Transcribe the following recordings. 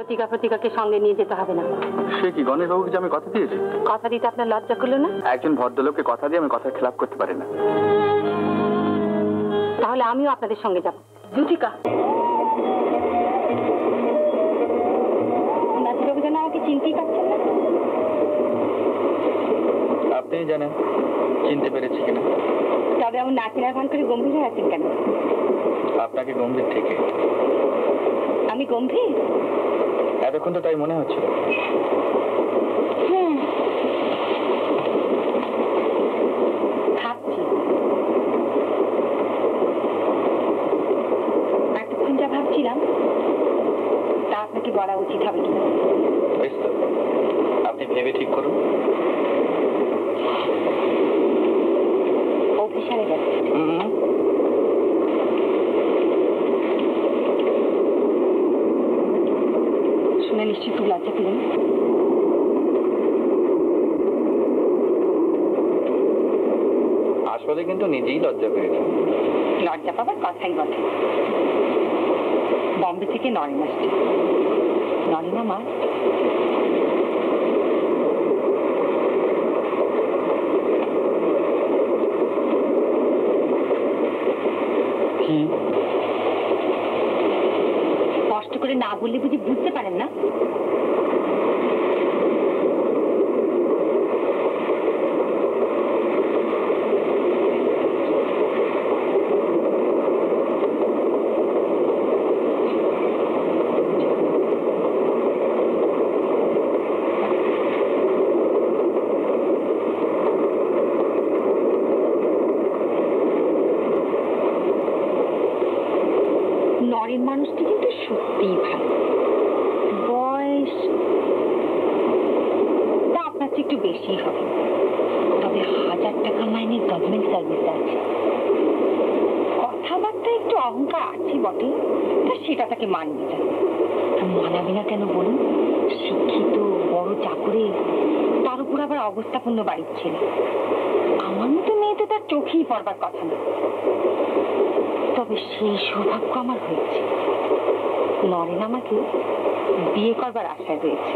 লতিকা ফতিকাকে সঙ্গে নিয়ে যেতে হবে না। সে কি গণেশ বাবুকে আমি কথা দিয়েছি? কথা দিতে আপনার লজ্জা করলো না? একজন ভদ্রলোককে কথা দিয়ে আমি কথার খেলাপ করতে পারি না। তাহলে আমিও আপনাদের সঙ্গে যাব। লতিকা, নাচিবাবু যেন আমাকে চিনতেই পারছেন না। আপনি জানেন চিনতে পেরেছি কিনা। তবে আমার নাচিনার ভান করে গম্ভীর হয়ে আছেন কেন? আপনাকে গম্ভীর থেকে। আমি গম্ভীর? এতক্ষণ তো তাই মনে হচ্ছিল। ভাবছি এতক্ষণ যা ভাবছিলাম তা আপনাকে বলা উচিত হবে কিনা। আপনি ভেবে ঠিক করুন। অফিসারে গেছে। শুনে নিশ্চয়ই খুব লজ্জা পেলেন। আসলে কিন্তু নিজেই লজ্জা পেয়েছি। লজ্জা পাবার কথাই বলে। বম্বে থেকে নরেন আসছে। নরেনা মা কষ্ট করে না বললে বুঝি বুঝতে পারেন না? নরেন মানুষটি কিন্তু সত্যিই ভালো। বয়স তা আপনার চেয়ে একটু বেশি হবে, তবে 1000 টাকা মাইনের গভর্নমেন্ট সার্ভিস আছে। কথাবার্তা একটু অহংকার আছে বটে, তা সেটা তাকে মানবে না। মানাবে না কেন বলুন? শিক্ষিত, বড় চাকরি, তার উপর আবার অবস্থাপূর্ণ বাড়ির ছেলে। আমার মতো মেয়েতে তার চোখেই পড়বার কথা না। তবে সেই সৌভাগ্য আমার হয়েছে। নরেন আমাকে বিয়ে করবার আশায় রয়েছে।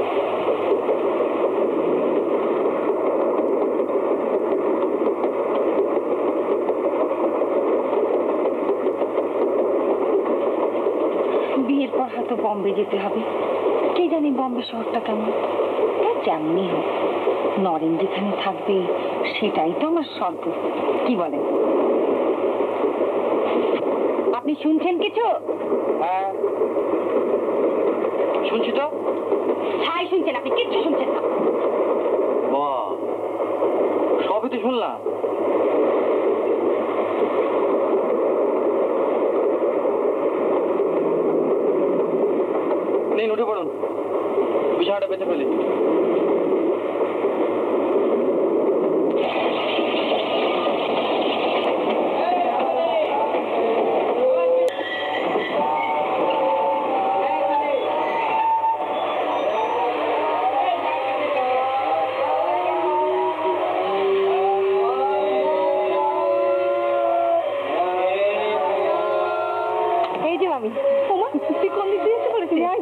বিয়ের পর হয়তো বম্বে যেতে হবে। কে জানি বম্বে শহরটা কেমন। যেমনি হোক, নরেন যেখানে থাকবে সেটাই তো আমার স্বর্গ। কি বলেন? আপনি শুনছেন কিছু? হ্যাঁ শুনছি তো। ছাই শুনছেন? আপনি কিচ্ছু শুনছেন না। বাহ, সবই তো শুনলাম। নিন উঠে পড়ুন, বিছানাটা বেঁচে ফেলি।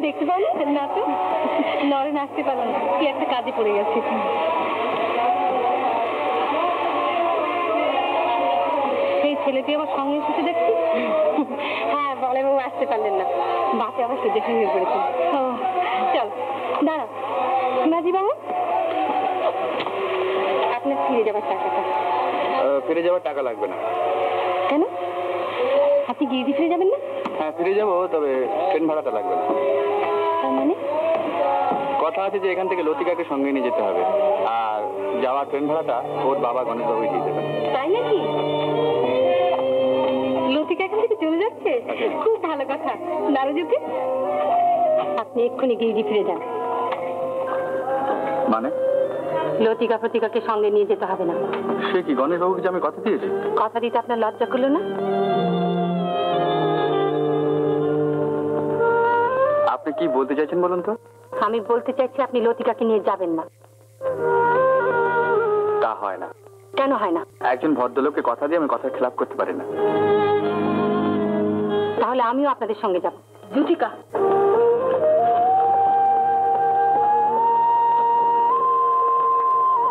দেখতে পাবো না তো? নরেন আসতে পারলো না, কি একটা কাজে পড়ে গেছে। সেই ছেলেটি আবার সঙ্গে এসেছে দেখছি। হ্যাঁ, বলে বাবু আসতে পারলেন না, বাসে আবার সেজেছি হয়ে পড়েছে। চল দাঁড়া মাঝি বাবু, আপনার ফিরে যাবার টাকাটা। ফিরে যাওয়ার টাকা লাগবে না। কেন? আপনি গিয়ে ফিরে যাবেন না? হ্যাঁ ফিরে যাবো, তবে ট্রেন ভাড়াটা লাগবে না। তার মানে? কথা আছে যে এখান থেকে লতিকাকে সঙ্গে নিয়ে যেতে হবে, আর যাওয়া ট্রেন ভাড়াটা ওর বাবা গণেশ বাবুই দিয়ে দেবেন। তাই নাকি? লতিকা এখান থেকে চলে যাচ্ছে? খুব ভালো কথা। নারুজুকে আপনি এক্ষুনি গিয়ে ফিরে যান। মানে? লতিকা ফতিকাকে সঙ্গে নিয়ে যেতে হবে না। সে কি গণেশ বাবুকে আমি কথা দিয়েছি? কথা দিতে আপনার লজ্জা করলো না? আপনি কি বলতে চাইছেন বলুন তো? আমি বলতে চাইছি আপনি লতিকাকে নিয়ে যাবেন না। তা হয় না। কেন হয় না? একজন ভদ্রলোককে কথা দিয়ে আমি কথার খেলাপ করতে পারি না। তাহলে আমিও আপনাদের সঙ্গে যাব। লতিকা,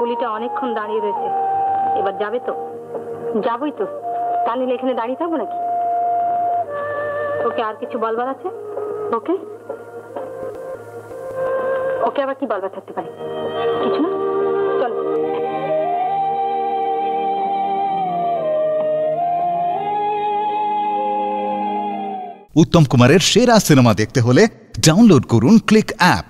কুলিটা অনেকক্ষণ দাঁড়িয়ে রয়েছে, এবার যাবে তো? যাবই তো, তা নিলে এখানে দাঁড়িয়ে থাকবো নাকি? ওকে আর কিছু বলবার আছে? ওকে ওকে আবার কি বলবার থাকতে পারে? কিছু না, চলো। উত্তম কুমারের সেরা সিনেমা দেখতে হলে ডাউনলোড করুন ক্লিক অ্যাপ।